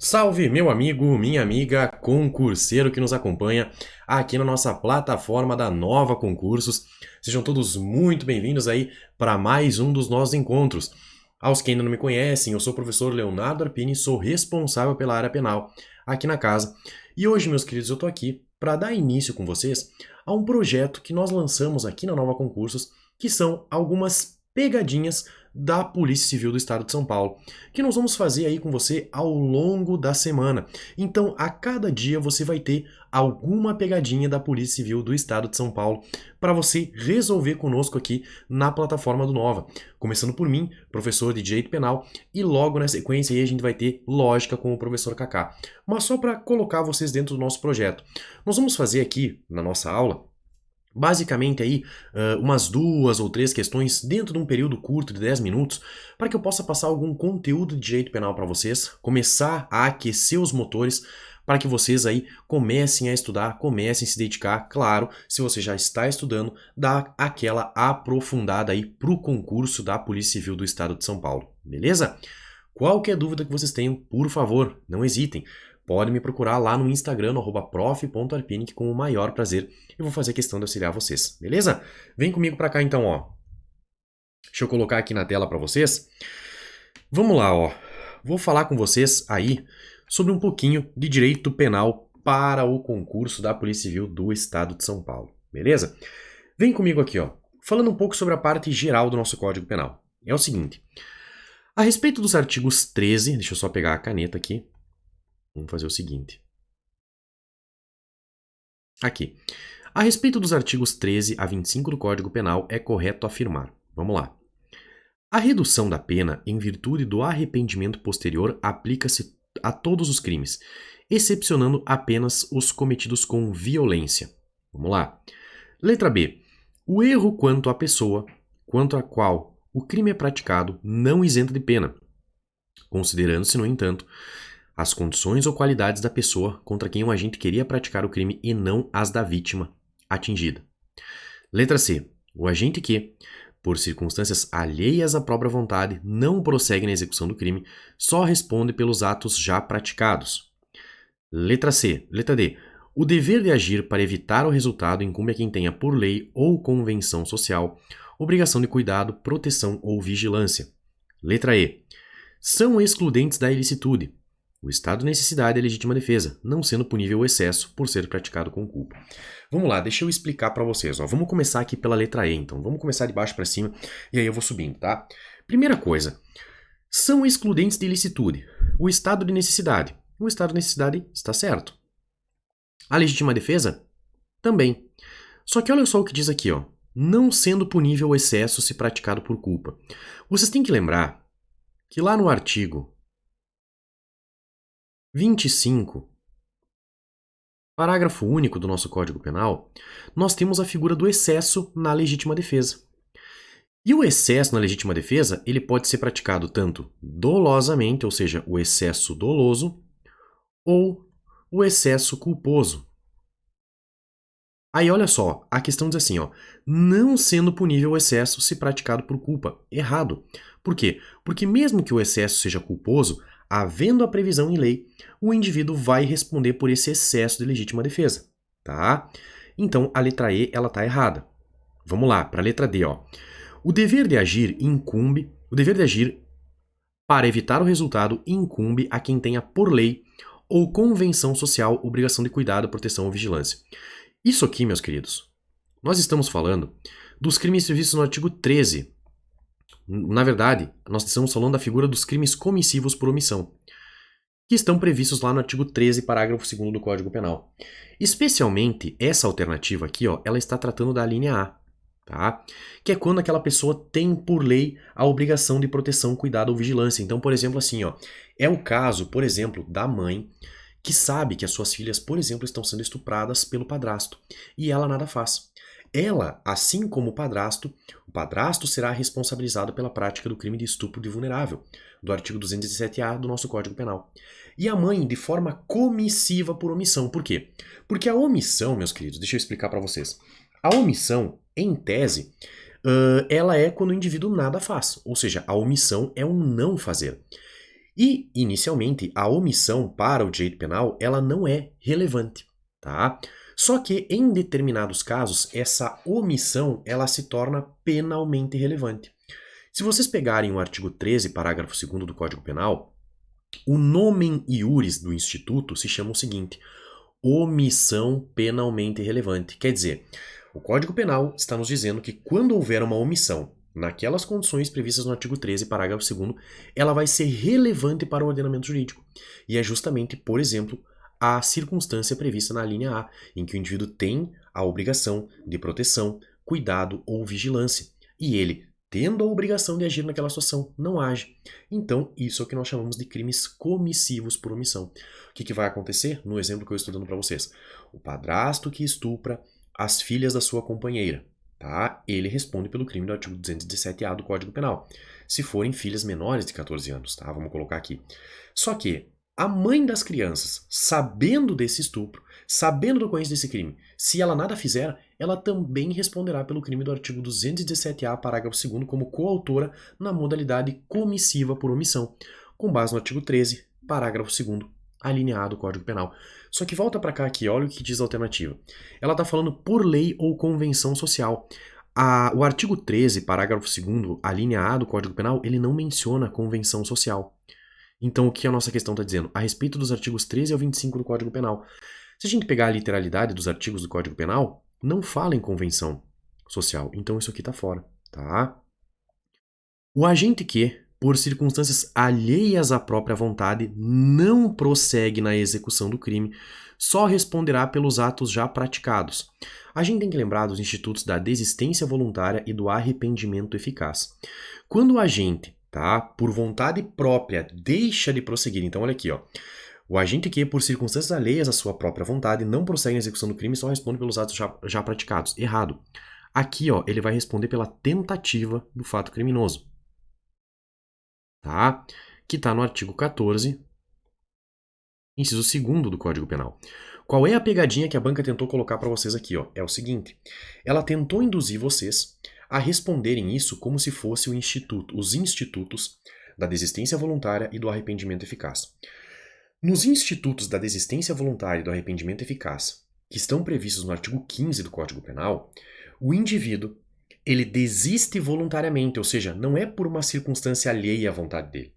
Salve, meu amigo, minha amiga, concurseiro que nos acompanha aqui na nossa plataforma da Nova Concursos. Sejam todos muito bem-vindos aí para mais um dos nossos encontros. Aos que ainda não me conhecem, eu sou o professor Leonardo Arpini, sou responsável pela área penal aqui na casa. E hoje, meus queridos, eu tô aqui para dar início com vocês a um projeto que nós lançamos aqui na Nova Concursos, que são algumas pegadinhas da Polícia Civil do Estado de São Paulo, que nós vamos fazer aí com você ao longo da semana. Então, a cada dia você vai ter alguma pegadinha da Polícia Civil do Estado de São Paulo para você resolver conosco aqui na plataforma do Nova. Começando por mim, professor de Direito Penal, e logo na sequência aí a gente vai ter Lógica com o professor Kaká. Mas só para colocar vocês dentro do nosso projeto. Nós vamos fazer aqui na nossa aula basicamente aí, umas 2 ou 3 questões dentro de um período curto de 10 minutos para que eu possa passar algum conteúdo de direito penal para vocês, começar a aquecer os motores para que vocês aí comecem a estudar, comecem a se dedicar, claro, se você já está estudando, dá aquela aprofundada aí pro concurso da Polícia Civil do Estado de São Paulo, beleza? Qualquer dúvida que vocês tenham, por favor, não hesitem. Pode me procurar lá no Instagram, no @prof.arpini, que com o maior prazer eu vou fazer questão de auxiliar vocês, beleza? Vem comigo pra cá então, ó. Deixa eu colocar aqui na tela pra vocês. Vamos lá, ó. Vou falar com vocês aí sobre um pouquinho de direito penal para o concurso da Polícia Civil do Estado de São Paulo, beleza? Vem comigo aqui, ó. Falando um pouco sobre a parte geral do nosso Código Penal. É o seguinte. A respeito dos artigos 13, deixa eu só pegar a caneta aqui. Vamos fazer o seguinte. Aqui. A respeito dos artigos 13 a 25 do Código Penal, é correto afirmar. Vamos lá. A redução da pena em virtude do arrependimento posterior aplica-se a todos os crimes, excepcionando apenas os cometidos com violência. Vamos lá. Letra B. O erro quanto à pessoa, quanto a qual o crime é praticado, não isenta de pena, considerando-se, no entanto, as condições ou qualidades da pessoa contra quem o agente queria praticar o crime e não as da vítima atingida. Letra C. O agente que, por circunstâncias alheias à própria vontade, não prossegue na execução do crime, só responde pelos atos já praticados. Letra C. Letra D. O dever de agir para evitar o resultado incumbe a quem tenha por lei ou convenção social obrigação de cuidado, proteção ou vigilância. Letra E. São excludentes da ilicitude o estado de necessidade e a legítima defesa, não sendo punível o excesso por ser praticado com culpa. Vamos lá, deixa eu explicar para vocês. Ó. Vamos começar aqui pela letra E, então. Vamos começar de baixo para cima e aí eu vou subindo, tá? Primeira coisa, são excludentes de ilicitude o estado de necessidade. O estado de necessidade está certo. A legítima defesa? Também. Só que olha só o que diz aqui, ó. Não sendo punível o excesso se praticado por culpa. Vocês têm que lembrar que lá no artigo 25, parágrafo único do nosso Código Penal, nós temos a figura do excesso na legítima defesa. E o excesso na legítima defesa, ele pode ser praticado tanto dolosamente, ou seja, o excesso doloso, ou o excesso culposo. Aí olha só, a questão diz assim, ó, não sendo punível o excesso se praticado por culpa. Errado. Por quê? Porque mesmo que o excesso seja culposo, havendo a previsão em lei, o indivíduo vai responder por esse excesso de legítima defesa, tá? Então, a letra E, ela tá errada. Vamos lá, para a letra D, ó. O dever de agir para evitar o resultado incumbe a quem tenha por lei ou convenção social obrigação de cuidado, proteção ou vigilância. Isso aqui, meus queridos, nós estamos falando dos crimes previstos no artigo 13. Na verdade, nós estamos falando da figura dos crimes comissivos por omissão, que estão previstos lá no artigo 13, parágrafo 2º do Código Penal. Especialmente, essa alternativa aqui, ó, ela está tratando da linha A, tá? Que é quando aquela pessoa tem por lei a obrigação de proteção, cuidado ou vigilância. Então, por exemplo, assim, ó, é o caso, por exemplo, da mãe que sabe que as suas filhas, por exemplo, estão sendo estupradas pelo padrasto e ela nada faz. Ela, assim como o padrasto será responsabilizado pela prática do crime de estupro de vulnerável, do artigo 217-A do nosso Código Penal. E a mãe, de forma comissiva por omissão. Por quê? Porque a omissão, meus queridos, deixa eu explicar para vocês. A omissão, em tese, ela é quando o indivíduo nada faz. Ou seja, a omissão é um não fazer. E, inicialmente, a omissão para o direito penal, ela não é relevante, tá? Só que, em determinados casos, essa omissão, ela se torna penalmente relevante. Se vocês pegarem o artigo 13, parágrafo 2º do Código Penal, o nomen iuris do Instituto se chama o seguinte: omissão penalmente relevante. Quer dizer, o Código Penal está nos dizendo que quando houver uma omissão naquelas condições previstas no artigo 13, parágrafo 2º, ela vai ser relevante para o ordenamento jurídico. E é justamente, por exemplo, a circunstância prevista na linha A, em que o indivíduo tem a obrigação de proteção, cuidado ou vigilância. E ele, tendo a obrigação de agir naquela situação, não age. Então, isso é o que nós chamamos de crimes comissivos por omissão. O que vai acontecer? No exemplo que eu estou dando para vocês. O padrasto que estupra as filhas da sua companheira, tá? Ele responde pelo crime do artigo 217-A do Código Penal, se forem filhas menores de 14 anos, tá? Vamos colocar aqui. Só que a mãe das crianças, sabendo desse estupro, sabendo do ocorrência desse crime, se ela nada fizer, ela também responderá pelo crime do artigo 217-A, parágrafo 2º, como coautora na modalidade comissiva por omissão, com base no artigo 13, parágrafo 2º, a linha A do Código Penal. Só que volta para cá aqui, olha o que diz a alternativa. Ela está falando por lei ou convenção social. O artigo 13, parágrafo 2º, a linha A do Código Penal, ele não menciona convenção social. Então, o que a nossa questão está dizendo? A respeito dos artigos 13 ao 25 do Código Penal. Se a gente pegar a literalidade dos artigos do Código Penal, não fala em convenção social. Então, isso aqui está fora, tá? O agente que, por circunstâncias alheias à própria vontade, não prossegue na execução do crime, só responderá pelos atos já praticados. A gente tem que lembrar dos institutos da desistência voluntária e do arrependimento eficaz. Quando o agente, tá, por vontade própria, deixa de prosseguir, então olha aqui, ó, o agente que, por circunstâncias alheias à sua própria vontade, não prossegue na execução do crime, só responde pelos atos já praticados. Errado. Aqui, ó, ele vai responder pela tentativa do fato criminoso, tá? Que está no artigo 14, inciso 2º do Código Penal. Qual é a pegadinha que a banca tentou colocar para vocês aqui, ó? É o seguinte, ela tentou induzir vocês a responderem isso como se fosse os institutos da desistência voluntária e do arrependimento eficaz. Nos institutos da desistência voluntária e do arrependimento eficaz, que estão previstos no artigo 15 do Código Penal, o indivíduo, ele desiste voluntariamente, ou seja, não é por uma circunstância alheia à vontade dele.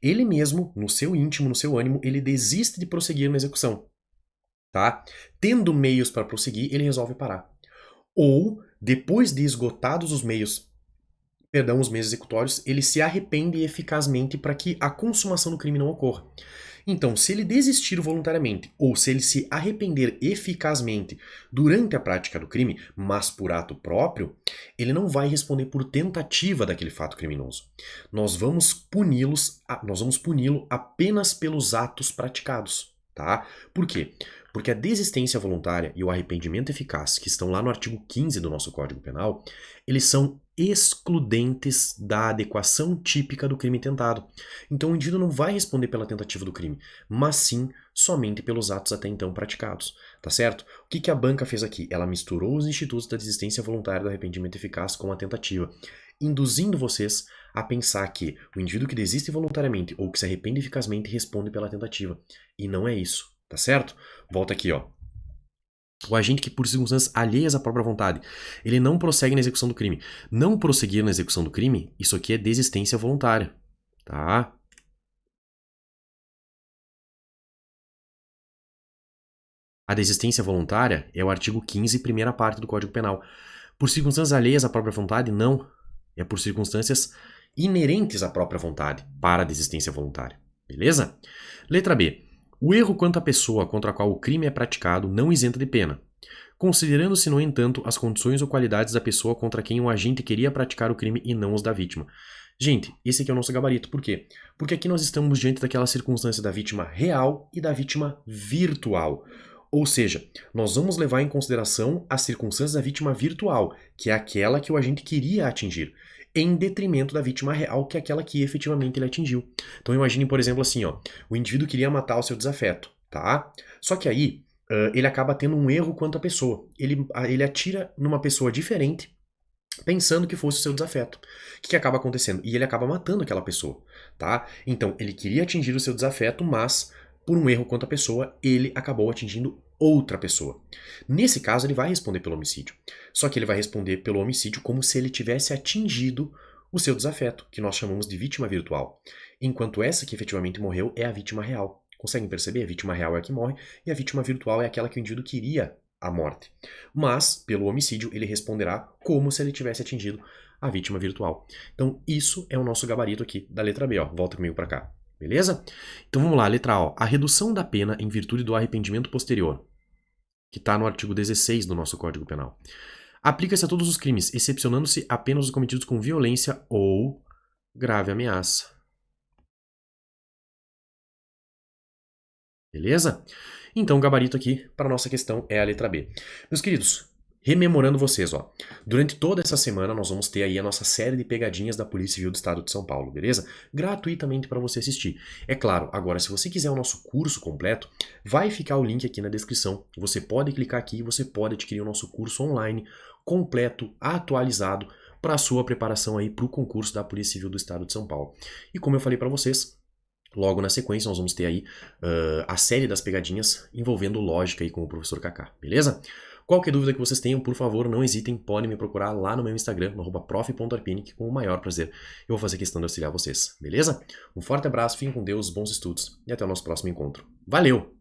Ele mesmo, no seu íntimo, no seu ânimo, ele desiste de prosseguir na execução, tá? Tendo meios para prosseguir, ele resolve parar. Ou, depois de esgotados os meios executórios, ele se arrepende eficazmente para que a consumação do crime não ocorra. Então, se ele desistir voluntariamente ou se ele se arrepender eficazmente durante a prática do crime, mas por ato próprio, ele não vai responder por tentativa daquele fato criminoso. Nós vamos puni-lo apenas pelos atos praticados, tá? Por quê? Porque a desistência voluntária e o arrependimento eficaz, que estão lá no artigo 15 do nosso Código Penal, eles são excludentes da adequação típica do crime tentado. Então o indivíduo não vai responder pela tentativa do crime, mas sim somente pelos atos até então praticados, tá certo? O que a banca fez aqui? Ela misturou os institutos da desistência voluntária e do arrependimento eficaz com a tentativa, induzindo vocês a pensar que o indivíduo que desiste voluntariamente ou que se arrepende eficazmente responde pela tentativa. E não é isso, tá certo? Volta aqui, ó. O agente que, por circunstâncias alheias à própria vontade, ele não prossegue na execução do crime. Não prosseguir na execução do crime, isso aqui é desistência voluntária, tá? A desistência voluntária é o artigo 15, primeira parte do Código Penal. Por circunstâncias alheias à própria vontade, não. É por circunstâncias inerentes à própria vontade para a desistência voluntária. Beleza? Letra B. O erro quanto à pessoa contra a qual o crime é praticado não isenta de pena, considerando-se, no entanto, as condições ou qualidades da pessoa contra quem o agente queria praticar o crime e não os da vítima. Gente, esse aqui é o nosso gabarito. Por quê? Porque aqui nós estamos diante daquela circunstância da vítima real e da vítima virtual. Ou seja, nós vamos levar em consideração as circunstâncias da vítima virtual, que é aquela que o agente queria atingir, em detrimento da vítima real, que é aquela que efetivamente ele atingiu. Então imagine, por exemplo, assim, ó, o indivíduo queria matar o seu desafeto, tá? Só que aí ele acaba tendo um erro quanto à pessoa. Ele atira numa pessoa diferente pensando que fosse o seu desafeto. O que acaba acontecendo? E ele acaba matando aquela pessoa, tá? Então, ele queria atingir o seu desafeto, mas por um erro contra a pessoa, ele acabou atingindo outra pessoa. Nesse caso, ele vai responder pelo homicídio. Só que ele vai responder pelo homicídio como se ele tivesse atingido o seu desafeto, que nós chamamos de vítima virtual. Enquanto essa que efetivamente morreu é a vítima real. Conseguem perceber? A vítima real é a que morre e a vítima virtual é aquela que o indivíduo queria a morte. Mas, pelo homicídio, ele responderá como se ele tivesse atingido a vítima virtual. Então, isso é o nosso gabarito aqui da letra B, ó. Volta comigo para cá. Beleza? Então vamos lá, letra A. A redução da pena em virtude do arrependimento posterior, que está no artigo 16 do nosso Código Penal. Aplica-se a todos os crimes, excepcionando-se apenas os cometidos com violência ou grave ameaça. Beleza? Então o gabarito aqui para nossa questão é a letra B. Meus queridos, rememorando vocês, ó, durante toda essa semana nós vamos ter aí a nossa série de pegadinhas da Polícia Civil do Estado de São Paulo, beleza? Gratuitamente para você assistir. É claro, agora se você quiser o nosso curso completo, vai ficar o link aqui na descrição. Você pode clicar aqui e você pode adquirir o nosso curso online completo, atualizado para a sua preparação aí para o concurso da Polícia Civil do Estado de São Paulo. E como eu falei para vocês, logo na sequência nós vamos ter aí a série das pegadinhas envolvendo lógica aí com o professor Kaká, beleza? Qualquer dúvida que vocês tenham, por favor, não hesitem, podem me procurar lá no meu Instagram, no @prof.arpini, que com o maior prazer eu vou fazer questão de auxiliar vocês, beleza? Um forte abraço, fiquem com Deus, bons estudos e até o nosso próximo encontro. Valeu!